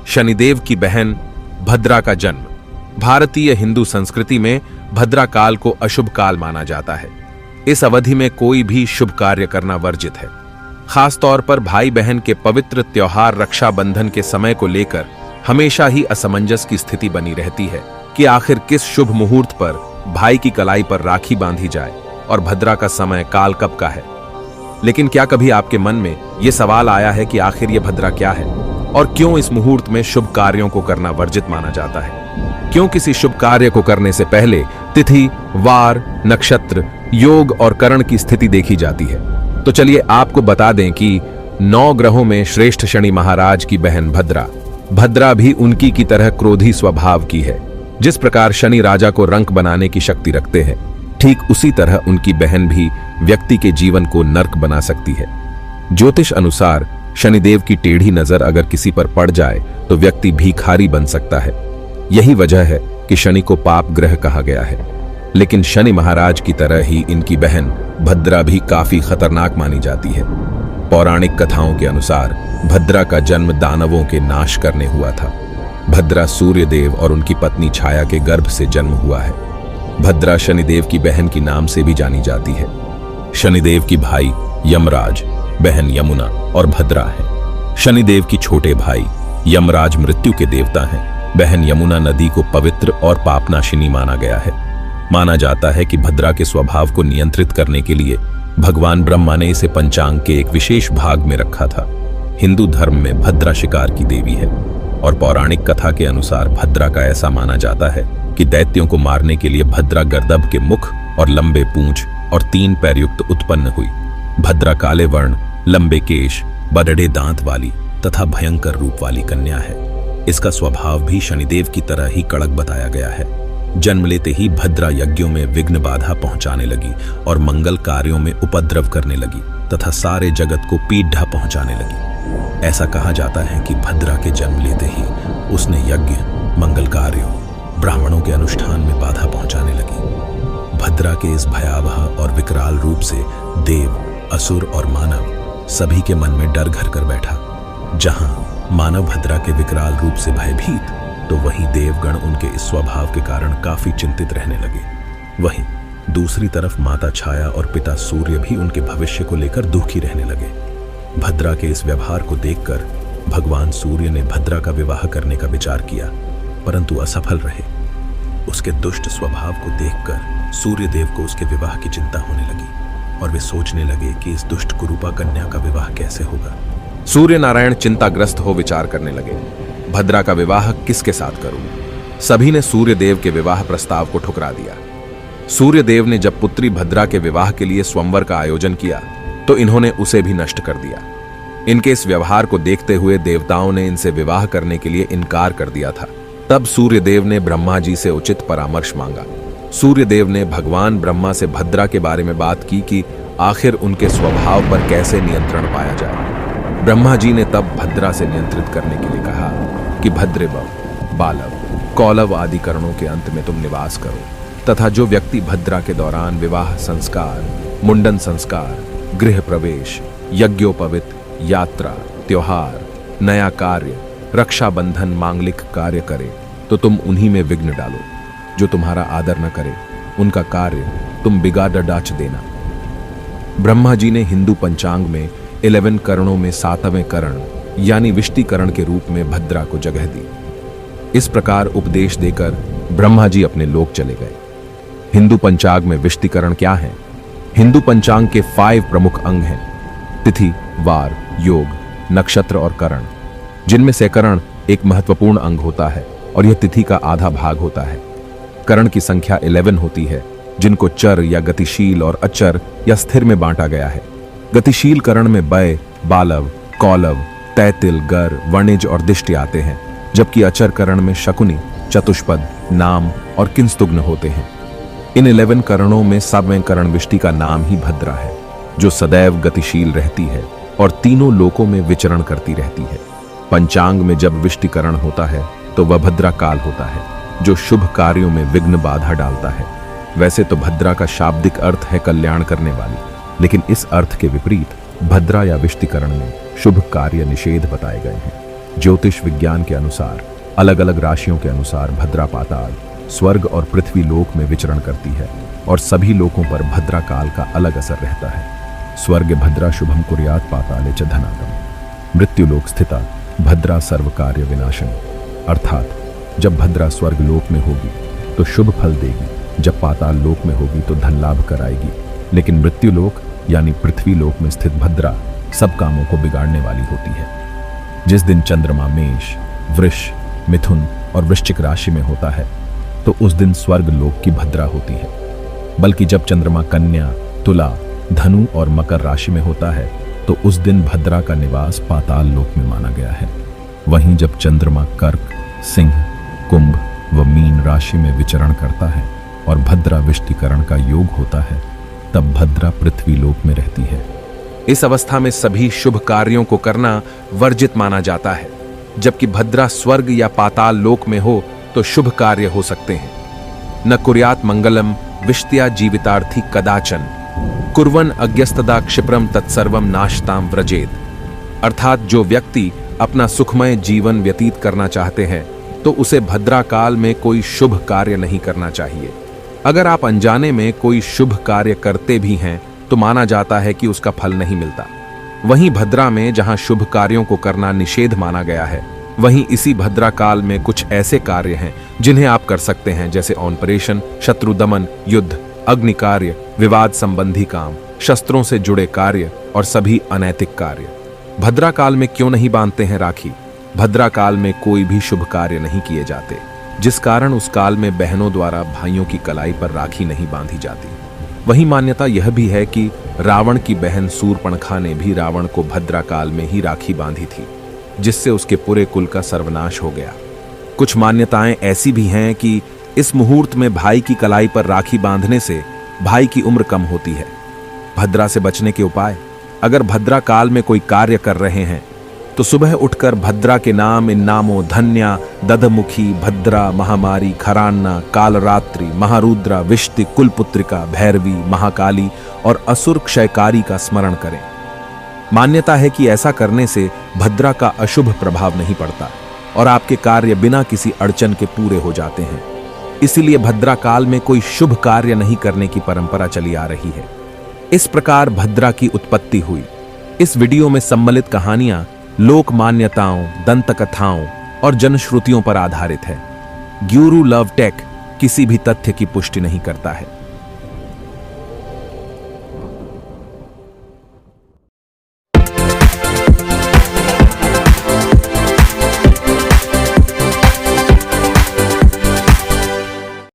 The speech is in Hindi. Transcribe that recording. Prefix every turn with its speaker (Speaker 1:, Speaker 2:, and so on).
Speaker 1: शनिदेव की बहन भद्रा का जन्म। भारतीय हिंदू संस्कृति में भद्रा काल को अशुभ काल माना जाता है। इस अवधि में कोई भी शुभ कार्य करना वर्जित है। खास तौर पर भाई बहन के पवित्र त्योहार रक्षाबंधन के समय को लेकर हमेशा ही असमंजस की स्थिति बनी रहती है कि आखिर किस शुभ मुहूर्त पर भाई की कलाई पर राखी बांधी जाए और भद्रा का समय काल कब का है। लेकिन क्या कभी आपके मन में यह सवाल आया है कि आखिर यह भद्रा क्या है और क्यों इस मुहूर्त में शुभ कार्यों को करना वर्जित माना जाता है? क्यों किसी शुभ कार्य को करने से पहले तिथि, वार, नक्षत्र, योग और करण की स्थिति देखी जाती है? तो चलिए आपको बता दें कि 9 ग्रहों में श्रेष्ठ शनि महाराज की बहन भद्रा भी उनकी की तरह क्रोधी स्वभाव की है। जिस प्रकार शनि राजा को रंक बनाने की शक्ति रखते हैं, ठीक उसी तरह उनकी बहन भी व्यक्ति के जीवन को नर्क बना सकती है। ज्योतिष अनुसार शनिदेव की टेढ़ी नजर अगर किसी पर पड़ जाए तो व्यक्ति भिखारी बन सकता है। यही वजह है कि शनि को पाप ग्रह कहा गया है। लेकिन शनि महाराज की तरह ही इनकी बहन भद्रा भी काफी खतरनाक मानी जाती है। पौराणिक कथाओं के अनुसार भद्रा का जन्म दानवों के नाश करने हुआ था। भद्रा सूर्यदेव और उनकी पत्नी छाया के गर्भ से जन्म हुआ है। भद्रा शनिदेव की बहन की नाम से भी जानी जाती है। शनिदेव की भाई यमराज, बहन यमुना और भद्रा है। शनिदेव की छोटे भाई यमराज मृत्यु के देवता हैं। बहन यमुना नदी को पवित्र और पापनाशिनी माना गया है। माना जाता है कि भद्रा के स्वभाव को नियंत्रित करने के लिए भगवान ब्रह्मा ने इसे पंचांग के एक विशेष भाग में रखा था। हिंदू धर्म में भद्रा शिकार की देवी है और पौराणिक कथा के अनुसार भद्रा का ऐसा माना जाता है कि दैत्यों को मारने के लिए भद्रा गर्दभ के मुख और लंबे पूंछ और 3 पैर युक्त उत्पन्न हुई। भद्रा काले वर्ण, लंबे केश, बड़े दांत वाली तथा भयंकर रूप वाली कन्या है। इसका स्वभाव भी शनिदेव की तरह ही कड़क बताया गया है। जन्म लेते ही भद्रा यज्ञों में विघ्न बाधा पहुंचाने लगी और मंगल कार्यों में उपद्रव करने लगी तथा सारे जगत को पीढ़ा पहुंचाने लगी। ऐसा कहा जाता है कि भद्रा के जन्म लेते ही उसने यज्ञ, मंगल कार्यों, ब्राह्मणों के अनुष्ठान में बाधा पहुंचाने लगी। भद्रा के इस भयावह और विकराल रूप से देव, असुर और मानव सभी के मन में डर घर कर बैठा। जहां मानव भद्रा के विकराल रूप से भयभीत, तो वहीं देवगण उनके इस स्वभाव के कारण काफी चिंतित रहने लगे। वहीं दूसरी तरफ माता छाया और पिता सूर्य भी उनके भविष्य को लेकर दुखी रहने लगे। भद्रा के इस व्यवहार को देखकर भगवान सूर्य ने भद्रा का विवाह करने का विचार किया, परंतु असफल रहे। उसके दुष्ट स्वभाव को देखकर सूर्यदेव को उसके विवाह की चिंता होने लगी और वे सोचने लगे कि इस दुष्ट कुरूपा कन्या का विवाह कैसे होगा। सूर्य नारायण चिंताग्रस्त हो विचार करने लगे, भद्रा का विवाह किसके साथ करूं? सभी ने सूर्यदेव के विवाह प्रस्ताव को ठुकरा दिया। सूर्यदेव ने जब पुत्री भद्रा के विवाह के लिए स्वयंवर का आयोजन किया तो इन्होंने उसे भी नष्ट कर दिया। इनके इस व्यवहार को देखते हुए देवताओं ने इनसे विवाह करने के लिए इनकार कर दिया था। तब सूर्यदेव ने ब्रह्मा जी से उचित परामर्श मांगा। सूर्यदेव ने भगवान ब्रह्मा से भद्रा के बारे में बात की कि आखिर उनके स्वभाव पर कैसे नियंत्रण पाया जाए। ब्रह्मा जी ने तब भद्रा से नियंत्रित करने के लिए कहा कि भद्रेबव, बालव, कौलव आदि करणों के अंत में तुम निवास करो तथा जो व्यक्ति भद्रा के दौरान विवाह संस्कार, मुंडन संस्कार, गृह प्रवेश, यज्ञोपवीत, यात्रा, त्योहार, नया कार्य, रक्षाबंधन, मांगलिक कार्य करे तो तुम उन्हीं में विघ्न डालो। जो तुम्हारा आदर न करे उनका कार्य तुम बिगाड़ डाच देना। ब्रह्मा जी ने हिंदू पंचांग में 11 करणों में 7वें करण यानी विष्टिकरण के रूप में भद्रा को जगह दी। इस प्रकार उपदेश देकर ब्रह्मा जी अपने लोक चले गए। हिंदू पंचांग में विष्टिकरण क्या है? हिंदू पंचांग के 5 प्रमुख अंग हैं: तिथि, वार, योग, नक्षत्र और करण, जिनमें से करण एक महत्वपूर्ण अंग होता है और यह तिथि का आधा भाग होता है। करण की संख्या 11 होती है, जिनको चर या गतिशील और अचर या स्थिर में बांटा गया है। गतिशील करण में बय, बालव, कौलव, तैतिल, गर, वणिज और दिष्टि आते हैं, जबकि अचर करण में शकुनी, चतुष्पद, नाम और किंस्तुग्न होते हैं। इन 11 करणों में 7वें करण विष्टि का नाम ही भद्रा है, जो सदैव गतिशील रहती है और तीनों लोकों में विचरण करती रहती है। पंचांग में जब विष्टिकरण होता है तो वह भद्रा काल होता है, जो शुभ कार्यों में विघ्न बाधा डालता है। वैसे तो भद्रा का शाब्दिक अर्थ है कल्याण करने वाली, लेकिन इस अर्थ के विपरीत भद्रा या विष्टिकरण में शुभ कार्य निषेध बताए गए हैं।
Speaker 2: ज्योतिष विज्ञान के अनुसार अलग अलग राशियों के अनुसार भद्रा पाताल, स्वर्ग और पृथ्वी लोक में विचरण करती है और सभी लोकों पर भद्रा काल का अलग असर रहता है। स्वर्ग भद्रा शुभम कुर्यात पाताले च धनागम, मृत्युलोक स्थिता भद्रा सर्व कार्य विनाशन। अर्थात जब भद्रा स्वर्ग लोक में होगी तो शुभ फल देगी, जब पाताल लोक में होगी तो धन लाभ कराएगी, लेकिन मृत्युलोक यानी पृथ्वी लोक में स्थित भद्रा सब कामों को बिगाड़ने वाली होती है। जिस दिन चंद्रमा मेष, वृष, मिथुन और वृश्चिक राशि में होता है तो उस दिन स्वर्ग लोक की भद्रा होती है, बल्कि जब चंद्रमा कन्या, तुला, धनु और मकर राशि में होता है तो उस दिन भद्रा का निवास पाताल लोक में माना गया है। वहीं जब चंद्रमा कर्क, सिंह, कुंभ व मीन राशि में विचरण करता है और भद्रा विष्टिकरण का योग होता है तब भद्रा पृथ्वी लोक में रहती है।
Speaker 1: इस अवस्था में सभी शुभ कार्यों को करना वर्जित माना जाता है, जबकि भद्रा स्वर्ग या पाताल लोक में हो तो शुभ कार्य हो सकते हैं। न कुर्यात मंगलम विष्त्या जीवितार्थी कदाचन, कुर्वन अज्ञस्तदा क्षिप्रम तत्सर्वम नाशताम व्रजेत। अर्थात जो व्यक्ति अपना सुखमय जीवन व्यतीत करना चाहते हैं तो उसे भद्रा काल में कोई शुभ कार्य नहीं करना चाहिए। अगर आप अनजाने में कोई शुभ कार्य करते भी हैं तो माना जाता है कि उसका फल नहीं मिलता। वहीं भद्रा में जहां शुभ कार्यों को करना निषेध माना गया है, वहीं इसी भद्रा काल में कुछ ऐसे कार्य हैं जिन्हें आप कर सकते हैं, जैसे ऑपरेशन, शत्रु दमन, युद्ध, अग्नि कार्य, विवाद संबंधी काम, शस्त्रों से जुड़े कार्य और सभी अनैतिक कार्य। भद्रा काल में क्यों नहीं बांधते हैं राखी? भद्रा काल में कोई भी शुभ कार्य नहीं किए जाते, जिस कारण उस काल में बहनों द्वारा भाइयों की कलाई पर राखी नहीं बांधी जाती। वही मान्यता यह भी है कि रावण की बहन शूर्पणखा ने भी रावण को भद्रा काल में ही राखी बांधी थी, जिससे उसके पूरे कुल का सर्वनाश हो गया। कुछ मान्यताएं ऐसी भी हैं कि इस मुहूर्त में भाई की कलाई पर राखी बांधने से भाई की उम्र कम होती है। भद्रा से बचने के उपाय: अगर भद्रा काल में कोई कार्य कर रहे हैं तो सुबह उठकर भद्रा के नाम इन नामों धन्या, दधमुखी, भद्रा, महामारी, खरान्ना, कालरात्रि, महारुद्रा, विष्टि, कुलपुत्रिका, भैरवी, महाकाली और असुर क्षयकारी का स्मरण करें। मान्यता है कि ऐसा करने से भद्रा का अशुभ प्रभाव नहीं पड़ता और आपके कार्य बिना किसी अड़चन के पूरे हो जाते हैं। इसीलिए भद्रा काल में कोई शुभ कार्य नहीं करने की परंपरा चली आ रही है। इस प्रकार भद्रा की उत्पत्ति हुई। इस वीडियो में सम्मिलित कहानियां लोक मान्यताओं, दंत कथाओं और जनश्रुतियों पर आधारित है। ग्यूरू लव टेक किसी भी तथ्य की पुष्टि नहीं करता है।